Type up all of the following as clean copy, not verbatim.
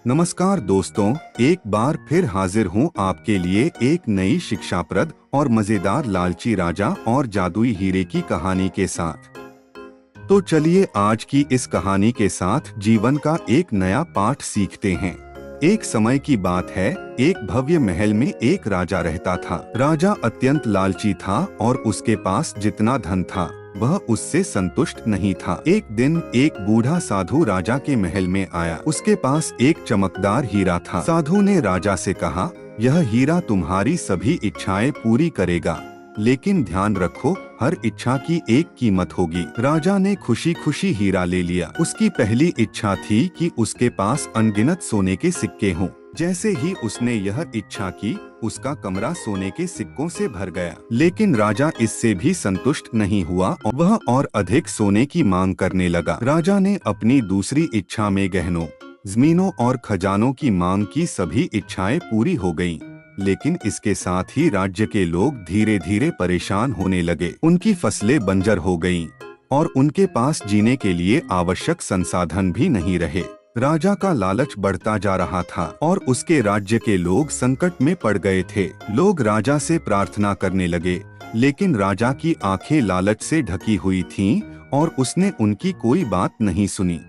नमस्कार दोस्तों, एक बार फिर हाजिर हूँ आपके लिए एक नई शिक्षाप्रद और मजेदार लालची राजा और जादुई हीरे की कहानी के साथ। तो चलिए आज की इस कहानी के साथ जीवन का एक नया पाठ सीखते हैं। एक समय की बात है, एक भव्य महल में एक राजा रहता था। राजा अत्यंत लालची था और उसके पास जितना धन था वह उससे संतुष्ट नहीं था। एक दिन एक बूढ़ा साधु राजा के महल में आया। उसके पास एक चमकदार हीरा था। साधु ने राजा से कहा, यह हीरा तुम्हारी सभी इच्छाएं पूरी करेगा, लेकिन ध्यान रखो, हर इच्छा की एक कीमत होगी। राजा ने खुशी खुशी हीरा ले लिया। उसकी पहली इच्छा थी कि उसके पास अनगिनत सोने के सिक्के हों। जैसे ही उसने यह इच्छा की, उसका कमरा सोने के सिक्कों से भर गया। लेकिन राजा इससे भी संतुष्ट नहीं हुआ और वह और अधिक सोने की मांग करने लगा। राजा ने अपनी दूसरी इच्छा में गहनों, जमीनों और खजानों की मांग की। सभी इच्छाएं पूरी हो गईं, लेकिन इसके साथ ही राज्य के लोग धीरे धीरे परेशान होने लगे। उनकी फसलें बंजर हो गईं और उनके पास जीने के लिए आवश्यक संसाधन भी नहीं रहे। राजा का लालच बढ़ता जा रहा था और उसके राज्य के लोग संकट में पड़ गए थे। लोग राजा से प्रार्थना करने लगे, लेकिन राजा की आंखें लालच से ढकी हुई थीं और उसने उनकी कोई बात नहीं सुनी।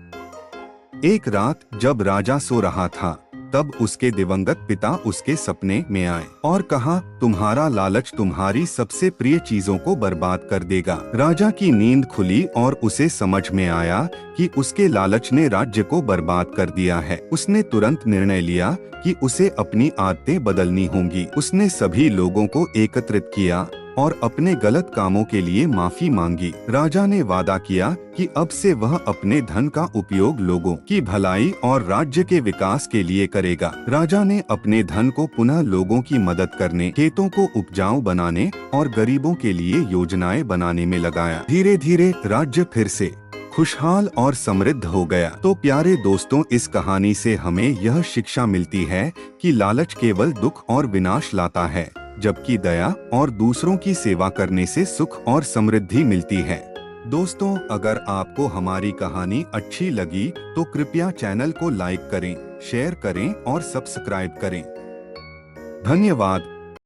एक रात जब राजा सो रहा था, तब उसके दिवंगत पिता उसके सपने में आए और कहा, तुम्हारा लालच तुम्हारी सबसे प्रिय चीजों को बर्बाद कर देगा। राजा की नींद खुली और उसे समझ में आया कि उसके लालच ने राज्य को बर्बाद कर दिया है। उसने तुरंत निर्णय लिया कि उसे अपनी आदतें बदलनी होंगी। उसने सभी लोगों को एकत्रित किया और अपने गलत कामों के लिए माफी मांगी। राजा ने वादा किया कि अब से वह अपने धन का उपयोग लोगों की भलाई और राज्य के विकास के लिए करेगा। राजा ने अपने धन को पुनः लोगों की मदद करने, खेतों को उपजाऊ बनाने और गरीबों के लिए योजनाएं बनाने में लगाया। धीरे धीरे राज्य फिर से खुशहाल और समृद्ध हो गया। तो प्यारे दोस्तों, इस कहानी से हमें यह शिक्षा मिलती है कि लालच केवल दुख और विनाश लाता है, जबकि दया और दूसरों की सेवा करने से सुख और समृद्धि मिलती है। दोस्तों, अगर आपको हमारी कहानी अच्छी लगी तो कृपया चैनल को लाइक करें, शेयर करें और सब्सक्राइब करें। धन्यवाद।